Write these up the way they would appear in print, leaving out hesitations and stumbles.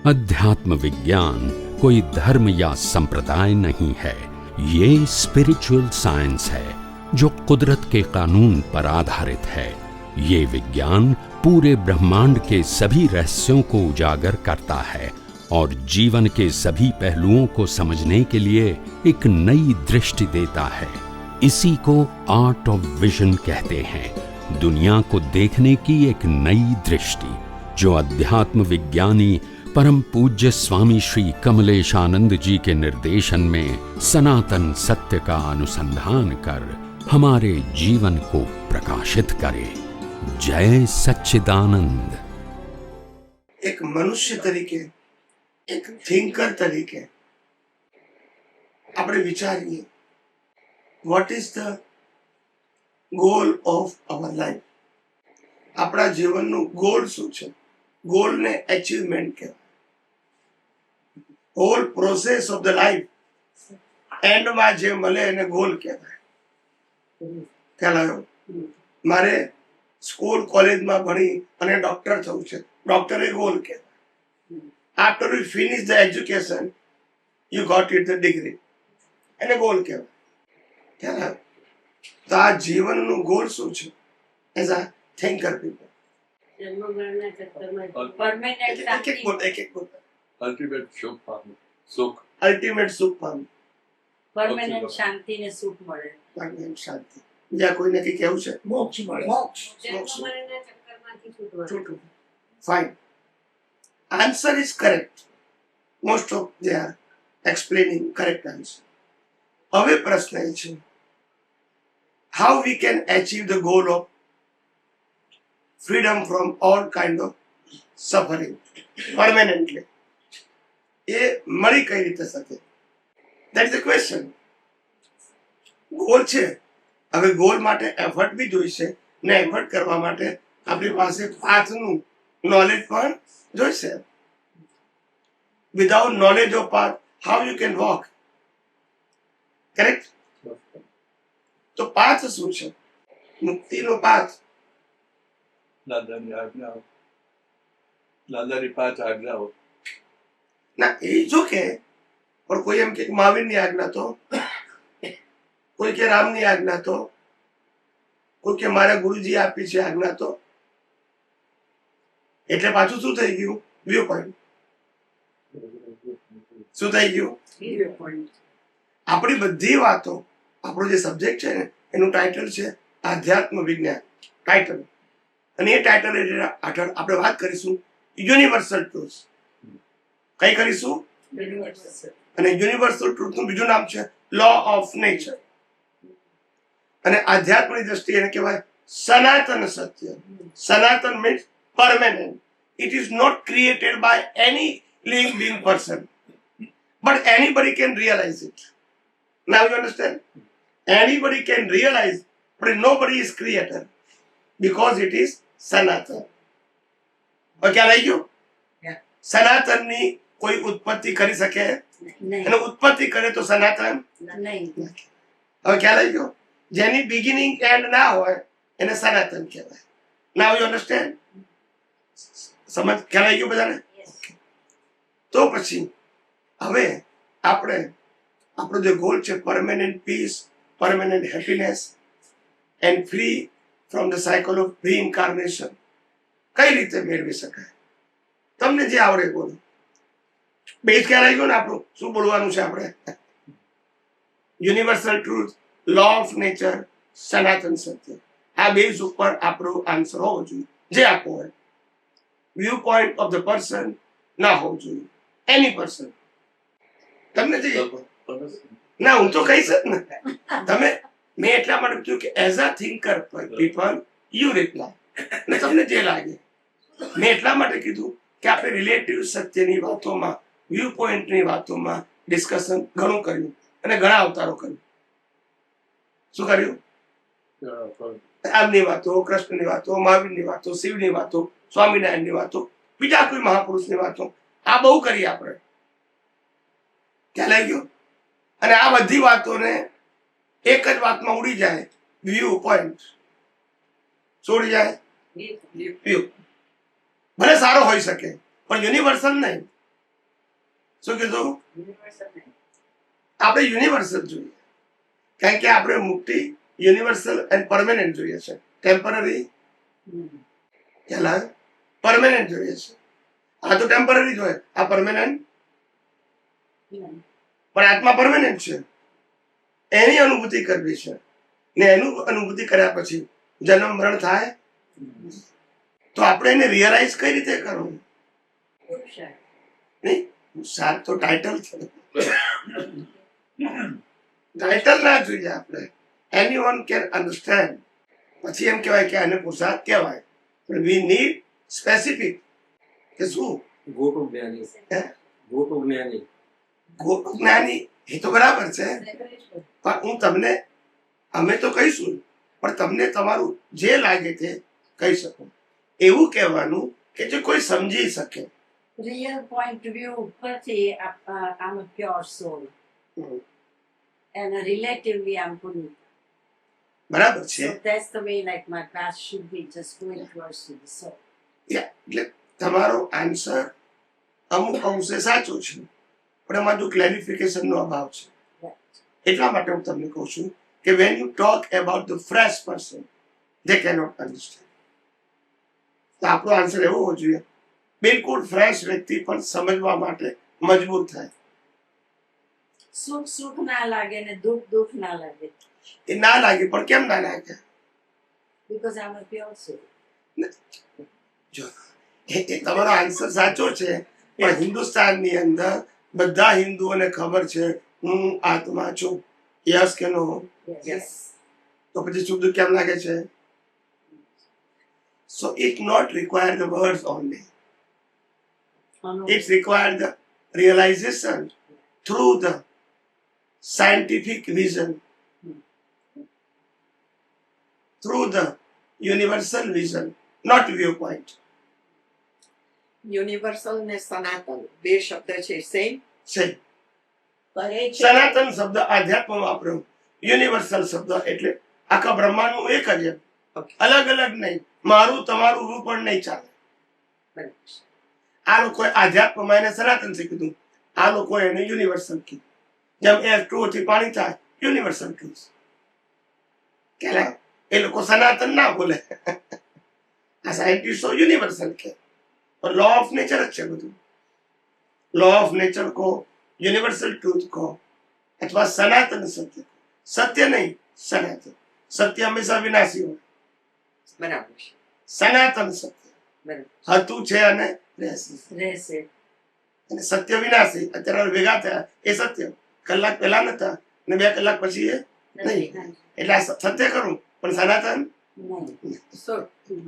अध्यात्म विज्ञान कोई धर्म या संप्रदाय नहीं है, ये स्पिरिचुअल साइंस है जो कुदरत के कानून पर आधारित है। ये विज्ञान पूरे ब्रह्मांड के सभी रहस्यों को उजागर करता है और जीवन के सभी पहलुओं को समझने के लिए एक नई दृष्टि देता है। इसी को आर्ट ऑफ विजन कहते हैं, दुनिया को देखने की एक नई दृष्टि, जो अध्यात्म विज्ञानी परम पूज्य स्वामी श्री कमलेशानंद जी के निर्देशन में सनातन सत्य का अनुसंधान कर हमारे जीवन को प्रकाशित करे। जय सच्चिदानंद। एक मनुष्य तरीके, एक थिंकर तरीके આપણે વિચારીએ, what is the goal of our life? આપણા જીવનનું ગોલ શું છે? ગોલને અચીવમેન્ટ કહેવાય. Hall process of the life એન્ડમાં જે મળે એને ગોલ કહેવાય. ખ્યાલ આવ્યો? મારે સ્કૂલ કોલેજમાં ભણી અને ડોક્ટર થવું છે, ડોક્ટર એ ગોલ કહેવાય. After you finish the education, you got it the degree. એને ગોલ કહેવાય. ખ્યાલ આવ્યો? તો આ જીવનનું ગોલ શું છે? As a thinker people. Ultimate સુખ પામવું. સુખ અલ્ટિમેટ સુખ પામવું, પરમેનન્ટ શાંતિ ને સુખ મળે. પરમેનન્ટ શાંતિ. બીજા કોઈને કઈ કેવું છે? મોક્ષ મળે. મોક્ષ. જન્મમરણના ચક્કરમાંથી છૂટવાનું. છૂટવું. Fine. Answer is correct. Most of they are explaining correct answer. હવે પ્રશ્ન એ છે, how we can achieve the goal of freedom from all kind of suffering permanently? એ મળી કઈ રીતે શકે? That is the question. Goal છે, હવે ગોલ માટે એફર્ટ બી જોઈશે ને એફર્ટ કરવા માટે આપણી પાસે પાથનું નોલેજ પણ જોઈશે. Without knowledge of path how you can walk? Correct? તો પાથ શું છે? મુક્તિનો પાથ. દાદાની આજ્ઞાઓ, દાદાની 5 આજ્ઞાઓ. ના એ જો કે, પણ કોઈ એમ કે મહાવીરની આજ્ઞા તો, કોઈ કે રામની આજ્ઞા તો, કોઈ કે મારા ગુરુજી આપી છે આજ્ઞા તો. એટલે પાછું શું થઈ ગયું? View point. શું થઈ ગયું? આપણી બધી વાતો, આપણો જે સબ્જેક્ટ છે ને એનું ટાઇટલ છે આધ્યાત્મ વિજ્ઞાન ટાઇટલ. અને એ ટાઇટલ આગળ આપણે વાત કરીશું યુનિવર્સલ ટ્રુથ. કઈ કરીશું? અને યુનિવર્સલ ટ્રુથનું બીજું નામ છે લો ઓફ નેચર. અને આધ્યાત્મની દ્રષ્ટિએ એને કહેવાય સનાતન સત્ય. સનાતન means permanent. It is not created by any living being person, but anybody can realize it. Now you understand? Anybody can realize, but nobody is creator because it is Sanatan. Okay, like you? Yeah. Sanatan ની કોઈ ઉત્પત્તિ કરી શકે? અને ઉત્પત્તિ કરે તો સનાતન નહીં. હવે ખ્યાલ આવી ગયો? જેની બિગિનિંગ એન્ડ ના હોય એને સનાતન કહેવાય. Now you understand? સમજ ખ્યાલ આવી ગયો બધાને? તો પછી હવે આપણે આપણો જે ગોલ છે permanent peace, permanent happiness and free from the cycle of reincarnation કઈ રીતે મેળવી શકાય? તમને જે આવડે બોલો. બેઝ ખ્યાલ આવી ગયો ને આપણું શું બોલવાનું છે આપણે? Universal truth, law of nature, સનાતન સત્ય. આ બેઝ ઉપર આપણો આન્સર હોવો જોઈએ, જે આપવો હોય. View point of the person ના હોવું જોઈએ. એની પર્સન. તમને જે ના હું તો કહીશ જ ને. તમે મેં એટલા માટે કીધું કે as a thinker people you reply. ને તમને જે લાગે. મેં એટલા માટે કીધું કે આપણે રિલેટિવ સત્યની વાતોમાં, વ્યૂ પોઈન્ટની વાતોમાં ડિસ્કશન ઘણું કર્યું અને ઘણા અવતારો કર્યું. શું કર્યું? રામની વાતો, કૃષ્ણની વાતો, મહાવીરની વાતો, શિવની વાતો, સ્વામિનારાયણની વાતો, બીજા કોઈ મહાપુરુષની વાતો, આ બહુ કરી આપણે. ખ્યાલ આવી ગયો? અને આ બધી વાતોને એક જ વાતમાં ઉડી જાય, વ્યૂ પોઈન્ટ. શું ઉડી જાય? વ્યૂ. ભલે સારો હોઈ શકે પણ યુનિવર્સલ નહીં. શું કીધું? Universal નહીં. આપણે યુનિવર્સલ જોઈએ, કારણ કે આપણે મુક્તિ યુનિવર્સલ એન્ડ પરમેનન્ટ જોઈએ છે. ટેમ્પરરી હમ. ખ્યાલ પરમેનન્ટ જોઈએ છે. આ તો ટેમ્પરરી જોઈએ, આ પરમેનન્ટ, નહીં. પણ આત્મા પરમેનન્ટ છે. એની અનુભૂતિ કરવી છે ને એનું અનુભૂતિ કર્યા પછી જન્મ મરણ થાય તો આપણે એને રિયલાઇઝ કઈ રીતે કરવું? પુરુષાર્થ. નહીં, સાત તો ટાઇટલ છે, ટાઇટલ ના જોઈએ આપણે. એની વન કેન અન્ડરસ્ટેન્ડ. પછી એમ કહેવાય કે આને પુરુષાર્થ કહેવાય, પણ વી નીડ સ્પેસિફિક કે શું ગોટુ જ્ઞાની હે? ગોટુ જ્ઞાની ગોટુ જ્ઞાની એ તો બરાબર છે, Separate કરો. પણ હું તમને, અમે તો કહીશું, પણ તમને તમારું જે લાગે તે કહી શકો. એવું કહેવાનું કે જે કોઈ સમજી શકે. Real point of view ઉપરથી I'm a pure soul. And relatively I'm punyata. બરાબર છે. So that's the way like my path should be, just going towards to the soul. એટલે તમારો આન્સર અમુક અંશે સાચો છે, પણ એમાં જો ક્લેરિફિકેશનનો અભાવ છે. Right. એટલા માટે હું તમને કહું છું કે when you talk about the fresh person they cannot understand. તો આપણો આન્સર એવો હોવો જોઈએ, બિલકુલ ફ્રેશ વ્યક્તિ પણ સમજવા માટે મજબૂર થાય. સુખ સુખ ના લાગે ને દુઃખ દુઃખ ના લાગે. એ ના લાગે, પણ કેમ ના લાગે? Because I'm a pure soul. જો એ તમારો આન્સર સાચો છે, પણ હિન્દુસ્તાનની અંદર બધા હિન્દુઓને ખબર છે હું આત્મા છું. યસ કે નો? Yes. તો પછી શુદ્ધ કેમ લાગે છે? So it not require the words only, it required the realization through the scientific vision, through the universal vision, not viewpoint. Universal ને સનાતન બે શબ્દ છે સેમ છે કરે છે સનાતન શબ્દ આધ્યાત્મ વાપર્યો, યુનિવર્સલ શબ્દ એટલે આખા બ્રહ્માંડનું એક જ એમ. Okay. અલગ અલગ નહીં, મારું તમારું રૂપ પણ નહીં ચાલે. બરાબર. આ લોકોએ આધ્યાત્મમાં એને સનાતન થી કીધું, આ લોકોએ એને યુનિવર્સલ કીધું. જેમ H2O થી પાણી થાય, યુનિવર્સલ કીધું. કે એ લોકો સનાતન ના બોલે, આ સાયન્ટિસ્ટો યુનિવર્સલ કે. लॉ ऑफ नेचर જ છે બધું. लॉ ऑफ नेचर को यूनिवर्सल ट्रूथ को अथवा सनातन सत्य, सत्य नहीं सनातन. सत्य हमेशा विनाशी હોય, બરાબર છે. સનાતન સત્ય બરાબર. હતું છે અને રહેશે. રહેશે. અને સત્ય વિનાશી અત્યારે ભેગા થયા એ સત્ય, કલાક પહેલા નતા ને 2 કલાક પછી એ નહીં. એટલે આ સત્ય કરું પણ સનાતન નહીં. સો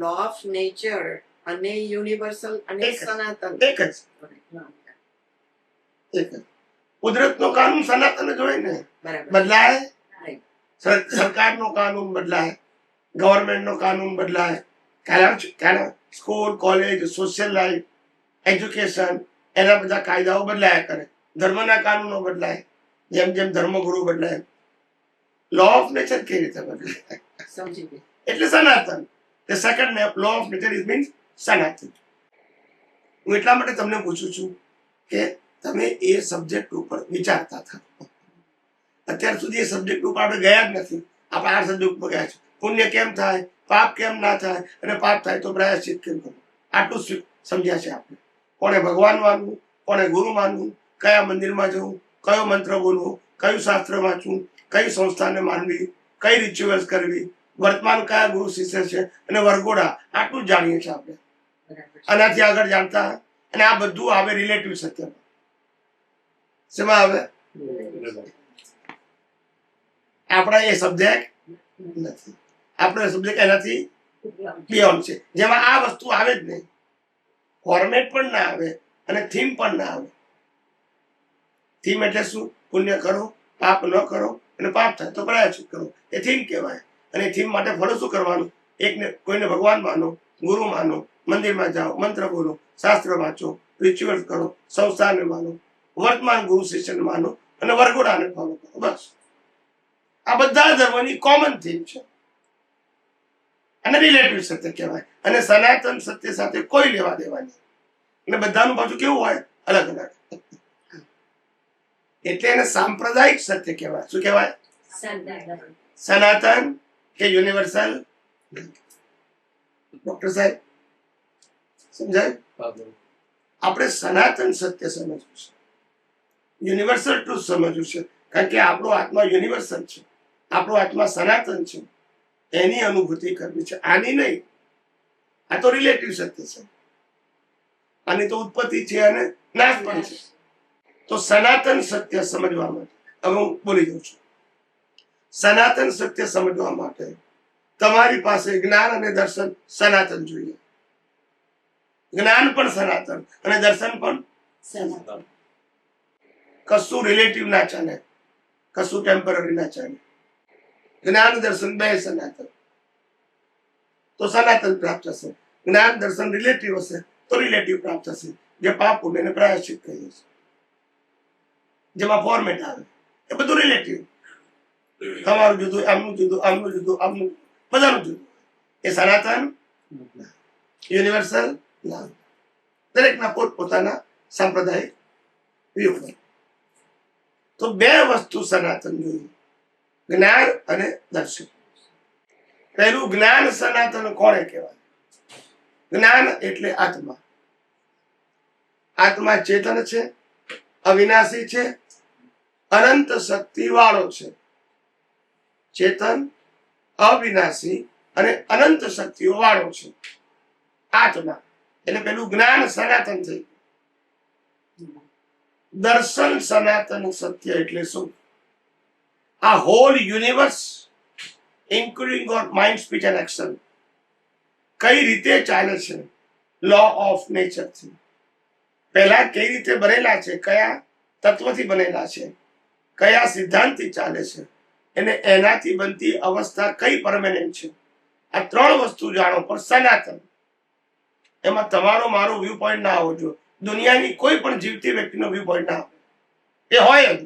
લો ઓફ નેચર અને યુનિવર્સલ અને એક જ. સનાતન એક જ એક જ. કુદરતનો કાનૂન સનાતન જ હોય ને, બરાબર. બદલાય નહીં. સરકારનો કાનૂન બદલાય, ગવર્મેન્ટનો કાનૂન બદલાય, school college social life education એના બધા કાયદાઓ બદલાયા કરે. ધર્મના કાનૂનો બદલાય, જેમ જેમ ધર્મગુરુ બદલાય. લો ઓફ નેચર કેવી રીતે બદલાય? સમજી ગઈ. એટલે સનાતન. The second law of nature is means સનાતન. હું એટલા માટે તમને પૂછું છું કે તમે એ સબ્જેક્ટ ઉપર વિચારતા થાઓ. અત્યાર સુધી એ સબ્જેક્ટ ઉપર આપણે ગયા જ નથી. આપણે આ સબ્જેક્ટ ઉપર ગયા છે. પુણ્ય કેમ થાય, પાપ કેમ ના થાય, અને પાપ થાય તો પ્રાયશ્ચિત કેમ કરવું, આટલું સમજ્યા છે આપણે. કોને ભગવાન માનવું, કોને ગુરુ માનવું, કયા મંદિરમાં જવું, કયો મંત્ર બોલવું, કયું શાસ્ત્ર વાંચવું, કઈ સંસ્થાને માનવી, કઈ રિચ્યુઅલ્સ કરવી, વર્તમાન કયા ગુરુ શિષ્ય છે અને વરઘોડા, આટલું જ જાણીએ છીએ આપણે. બરાબર છે. આનાથી આગળ જાણતા, અને આ બધું આવે રિલેટિવ સત્યમાં. શેમાં આવે? આપણા એ સબ્જેક્ટ નથી, આપણો એ સબ્જેક્ટ એનાથી બિયોન્ડ છે, જેમાં આ વસ્તુ આવે જ નહીં. ફોર્મેટ પણ ના આવે અને થીમ પણ ના આવે. થીમ એટલે શું? પુણ્ય કરો, પાપ ન કરો, અને પાપ થાય તો પ્રાયશ્ચિત કરો, એ થીમ કહેવાય. અને થીમ માટે ફળો શું કરવાનું? એકને કોઈને ભગવાન માનો, ગુરુ માનો, મંદિરમાં જાઓ, મંત્ર બોલો, શાસ્ત્ર વાંચો, રિચ્યુઅલ્સ કરો, સંસ્થાને માનો, વર્તમાન ગુરુ શિષ્યને માનો અને વરઘોડાને ફોલો કરો. બસ આ બધા ધર્મોની કોમન થીમ છે અને રિલેટિવ સત્ય કહેવાય. અને સનાતન સત્ય સાથે કોઈ લેવા દેવા નહીં. અને બધાનું પાછું કેવું હોય? અલગ અલગ. એટલે એને સાંપ્રદાયિક સત્ય કહેવાય. શું કહેવાય? Sanatana. સનાતન કે યુનિવર્સલ? ડોક્ટર સાહેબ સમજાય? આપણે સનાતન સત્ય સમજવું છે, યુનિવર્સલ ટ્રુથ સમજવું છે, કારણ કે આપણો આત્મા યુનિવર્સલ છે, આપણો આત્મા સનાતન છે, એની અનુભૂતિ કરવી છે, આની નહીં. આ તો રિલેટિવ સત્ય છે, આની તો ઉત્પત્તિ છે અને નાશ પણ છે. તો સનાતન સત્ય સમજવા માટે હવે હું બોલી જાઉં છું. સનાતન સત્ય સમજવા માટે તમારી પાસે જ્ઞાન અને દર્શન સનાતન જોઈએ. જ્ઞાન પણ સનાતન અને દર્શન પણ. Sanatana. કશું રિલેટિવ ના ચાલે, કશું ટેમ્પરરી ના ચાલે. જ્ઞાન દર્શન બે સનાતન, તો સનાતન પ્રાપ્ત થશે. જ્ઞાન દર્શન રિલેટિવ હશે તો રિલેટિવ પ્રાપ્ત થશે, જે પાપ પુણ્યને પ્રાયશ્ચિત કહીએ છીએ, જેમાં ફોર્મેટ આવે એ બધું રિલેટિવ. તમારું જુદું, આમનું જુદું, આમનું જુદું, આમનું બધાનું જુદું. એ સનાતન યુનિવર્સલ ના, દરેકના પોતપોતાના સાંપ્રદાયિક વ્યૂ. તો બે વસ્તુ સનાતન જોઈએ, જ્ઞાન અને દર્શન. પહેલું જ્ઞાન સનાતન કોને કહેવાય? જ્ઞાન એટલે આત્મા. આત્મા ચેતન છે, અવિનાશી છે, અનંત શક્તિ વાળો છે. ચેતન, અવિનાશી અને અનંત શક્તિઓ વાળો છે આત્મા. એટલે પેલું જ્ઞાન સનાતન થઈ. દર્શન સનાતન સત્ય એટલે શું? આ whole universe including our mind, speech and action કઈ રીતે ચાલે છે? લો ઓફ નેચર થી. પહેલા કઈ રીતે બનેલા છે, કયા તત્વથી બનેલા છે, કયા સિદ્ધાંતથી ચાલે છે, અને એનાથી બનતી અવસ્થા કઈ પરમેનન્ટ છે. આ ત્રણ વસ્તુ જાણો પણ સનાતન. એમાં તમારો મારો વ્યૂ પોઈન્ટ ના આવવો જોઈએ. દુનિયાની કોઈ પણ જીવતી વ્યક્તિનો વ્યૂ પોઈન્ટ ના આવે. એ હોય જ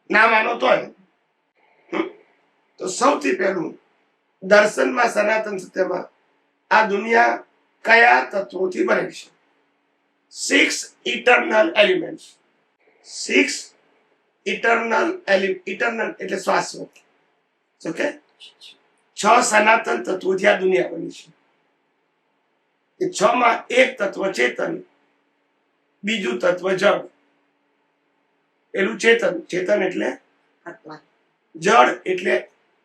ના માનો તોય. તો સૌથી પહેલું દર્શનમાં, સનાતન સત્યમાં આ દુનિયા કયા તત્વોથી બને છે? 6 ઇટર્નલ એલિમેન્ટ્સ. 6 ઇટર્નલ એટલે શાશ્વત. ઓકે, 6 સનાતન તત્વોથી આ દુનિયા બની છે. એ 6 માં એક તત્વ ચેતન, બીજું તત્વ જળ. પેલું ચેતન, ચેતન એટલે આત્મા. જળ એટલે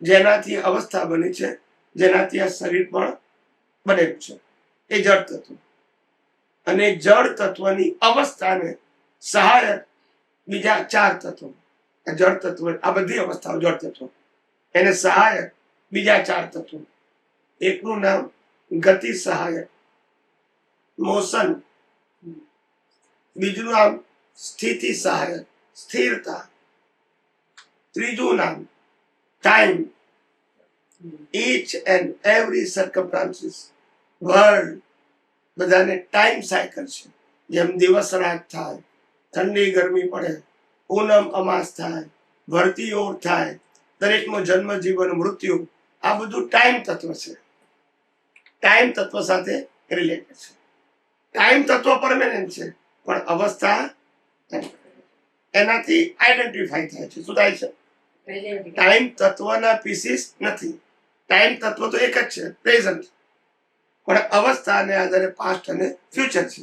જેનાથી અવસ્થા બની છે, જેનાથી આ શરીર પણ બનેલું છે, એ જળ તત્વ. અને જળ તત્વની અવસ્થાને સહાયક બીજા 4 તત્વો. આ જળ તત્વ, આ બધી અવસ્થાઓ જળ તત્વો, એને સહાયક બીજા 4 તત્વો. એકનું નામ ગતિ સહાયક, મોશન. બીજું નામ સ્થિતિ સહાયક, સ્થિરતા. ત્રીજું નામ time. each and every circumstances, world બધાને ટાઈમ સાયકલ છે. જેમ દિવસ રાત થાય, ઠંડી ગરમી પડે, પૂનમ અમાસ થાય, ભરતી ઓર થાય, દરેકનો જન્મ જીવન મૃત્યુ, આ બધું ટાઈમ તત્વ છે. ટાઈમ તત્વ સાથે રિલેટેડ છે. ટાઈમ તત્વ પરમેનન્ટ છે, પણ અવસ્થા એનાથી આઈડેન્ટિફાઈ થાય છે. શું થાય છે? ટાઈમ તત્વના પીસીસ નથી. ટાઈમ તત્વ તો એક જ છે, પ્રેઝન્ટ, પણ અવસ્થાને આધારે પાસ્ટ અને ફ્યુચર છે.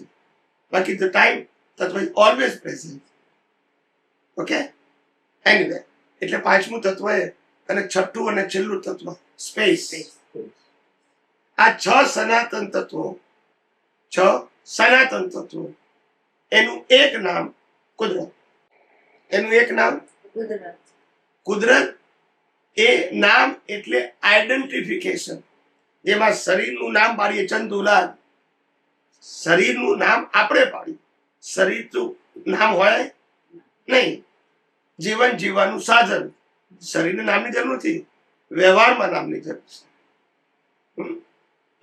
બાકી ધ ટાઈમ તત્વ is always present. Okay, anyway, એટલે પાંચમું તત્વ એ, અને છઠ્ઠું અને છેલ્લું તત્વ સ્પેસ. આ 6 સનાતન તત્વો, 6 સનાતન તત્વો, એનું એક નામ કુદરત. એનું એક નામ Gujarat. કુદરત. એ નામ એટલે આઈડેન્ટિફિકેશન. જેમાં શરીરનું નામ પાડીએ ચંદુલાલ, શરીરનું નામ આપણે પાડ્યું. શરીરનું નામ હોય નહીં. જીવન જીવવાનું સાધન, શરીરને નામની જરૂર નથી, વ્યવહારમાં નામની જરૂર છે.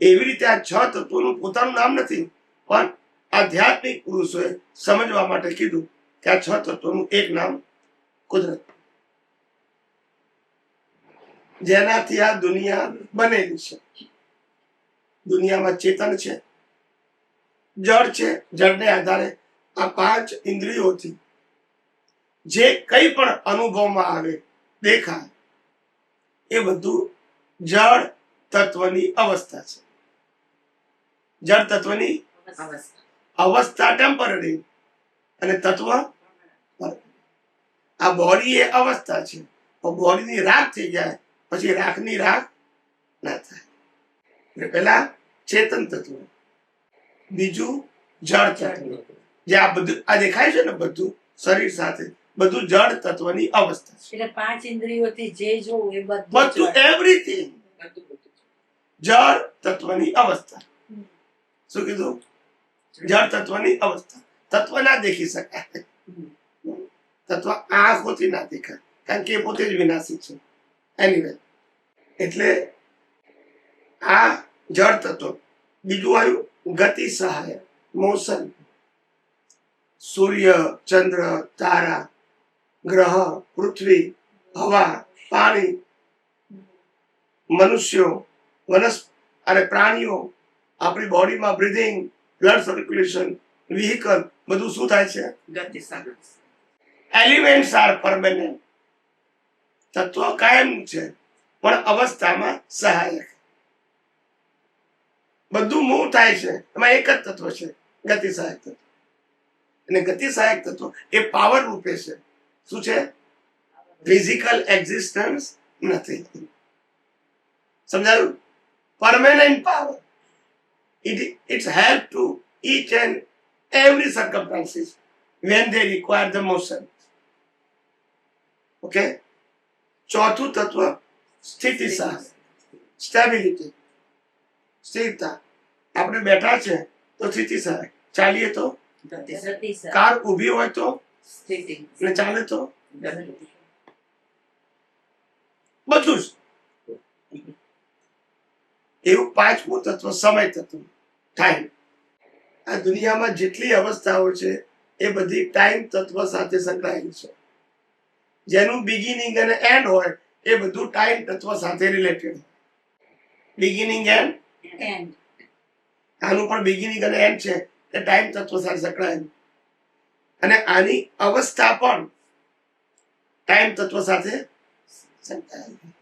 એવી રીતે આ 6 તત્વોનું પોતાનું નામ નથી, પણ આધ્યાત્મિક પુરુષોએ સમજવા માટે કીધું કે આ 6 તત્વોનું એક નામ કુદરત, જેનાથી આ દુનિયા બનેલી છે. દુનિયામાં ચેતન છે, જળ છે, જળને આધારે આ 5 ઇન્દ્રિયોથી જે કંઈ પણ અનુભવમાં આવે દેખાય એ બધું જળ તત્વની અવસ્થા છે. જળ તત્વની અવસ્થા ટેમ્પરરી અને તત્વ permanent. આ બોડી એ અવસ્થા છે. બોડીની રાખ થઈ જાય પછી રાખની રાખ ના થાય. એટલે પેલા ચેતન તત્વ, બીજું જળ તત્વ. જે આ બધું આ દેખાય છે ને બધું શરીર સાથે બધું જળ તત્વની અવસ્થા છે. એટલે 5 ઇન્દ્રિયોથી જે જોવું એ બધું બધું એવરીથિંગ જળ તત્વની અવસ્થા. શું કીધું? જળ તત્વની અવસ્થા. તત્વ ના દેખી શકાય. તત્વ આંખોથી ના દેખાય કારણ કે એ પોતે જ વિનાશી છે. એનીવે એટલે આ જળ તત્વ. બીજું આવ્યું ગતિ સહાયક, મોશન. સૂર્ય, ચંદ્ર, તારા, ગ્રહ, પૃથ્વી, હવા, પાણી, મનુષ્યો, અને પ્રાણીઓ, આપણી બોડીમાં બ્રીધિંગ, બ્લડ સર્ક્યુલેશન, વ્હીકલ, બધું શું થાય છે? Gati Saha. Elements are permanent. તત્વ કાયમ છે પણ અવસ્થામાં સહાયક. બધું મૂવ થાય છે એમાં એક જ તત્વ છે ગતિ સહાયક તત્વ. અને ગતિ સહાયક તત્વ એ પાવર રૂપે છે. શું છે? ફિઝિકલ એક્ઝિસ્ટન્સ નથી. સમજાયું? Permanent power. It's help to each and every circumstances when they require the motion. Okay? ચોથું તત્વ સ્થિતિ સહાયક, સ્ટેબિલિટી, સ્થિરતા. આપણે બેઠા છે તો સ્થિતિ સહાયક, ચાલીએ તો, Gati ગતિ સહાયક. કાર ઊભી હોય તો Sthiti. ને ચાલે તો Gati. બધું જ. એવું પાંચમું તત્વ સમય તત્વ, ટાઈમ. આ દુનિયામાં જેટલી અવસ્થાઓ છે એ બધી ટાઈમ તત્વ સાથે સંકળાયેલી છે. જેનું બિગિનિંગ અને એન્ડ હોય એ બધું ટાઈમ તત્વ સાથે રિલેટેડ. બિગિનિંગ એન્ડ, And આનું પણ બિગિનિંગ અને એન્ડ છે એ ટાઈમ તત્વ સાથે સંકળાયેલું. અને આની અવસ્થા પણ ટાઈમ તત્વ સાથે સંકળાયેલી.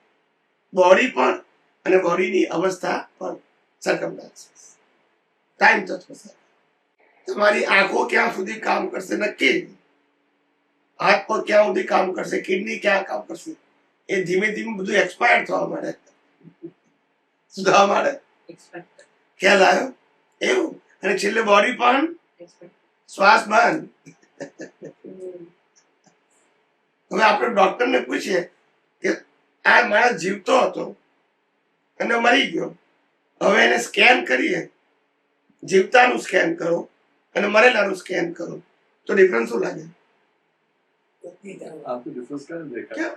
બોડી પણ અને બોડીની અવસ્થા પણ સર્કમસ્ટાન્સીસ ટાઈમ તત્વ સાથે. તમારી આંખો ક્યાં સુધી કામ કરશે નક્કી. હાથ પગ ક્યાં સુધી કામ કરશે, કિડની ક્યાં કામ કરશે, એ ધીમે ધીમે બધું એક્સપાયર થવા માંડે, થવા માંડે. Expect. ખ્યાલ આવ્યો? એવું. અને છેલ્લે બોડી પણ Expect. શ્વાસ બંધ. હવે આપણે ડોક્ટરને પૂછીએ કે આ માણસ જીવતો હતો અને મરી ગયો, હવે એને સ્કેન કરીએ, જીવતાનું સ્કેન કરો અને મરેલાનું સ્કેન કરો તો ડિફરન્સ શું લાગે? आपको डिफरेंस क्या देखा? क्या?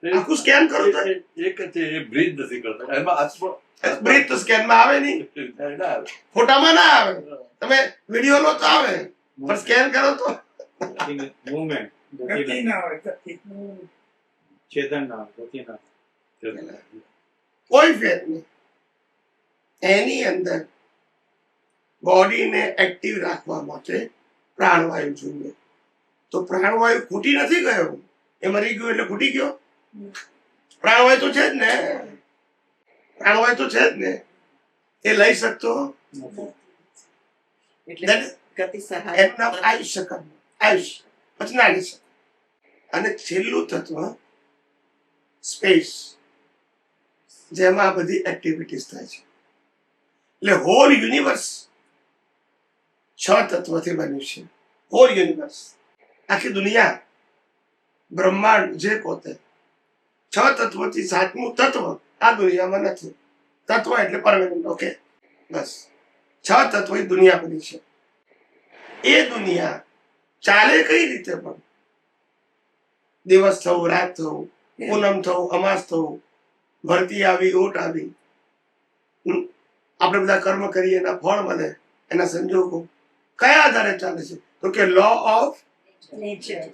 આખું સ્કેન કરો તો एक है ये ब्रीथ नहीं करता એમાં આત્મ બ્રીથ તો સ્કેનમાં આવે નહીં, ના ફોટામાં ના આવે. તમે વિડીયો લો તો આવે પણ સ્કેન કરો તો મૂવમેન્ટ ગતિ ના હોય, ચેતન ના હોય, ગતિ ના હોય. કોઈ ફેર નહીં. એની અંદર બોડીને એક્ટિવ રાખવા માટે પ્રાણવાયુ જોઈએ. તો પ્રાણવાયુ ખૂટી નથી ગયો, એ મરી ગયો એટલે ખૂટી ગયો. પ્રાણવાયુ તો છે જ ને, પ્રાણવાયુ તો છે જ ને. એ લઈ શકતો એટલે ગતિ સહાયક એનું નામ આયુષ્ય કર્મ, આયુષ્ય પછી ના લઈ શકે. અને છેલ્લું તત્વ સ્પેસ, જેમાં આ બધી એક્ટિવિટીઝ થાય છે. એટલે હોલ યુનિવર્સ 6 તત્વથી બન્યું છે. હોલ યુનિવર્સ, આખી દુનિયા, બ્રહ્માંડ જે પોતે 6 તત્વથી 7મું તત્વ આ દુનિયામાં નથી. તત્વ એટલે પરમેનન્ટ. ઓકે, બસ 6 તત્વની દુનિયા બની છે. એ દુનિયા ચાલે કઈ રીતે? પણ દિવસ થવું, રાત થવું, પૂનમ થવું, અમાસ થવું, ભરતી આવી, ઓટ આવી, આપણે બધા કર્મ કરીએ એના ફળ મળે, એના સંજોગો કયા આધારે ચાલે છે? તો કે લો ઓફ nature.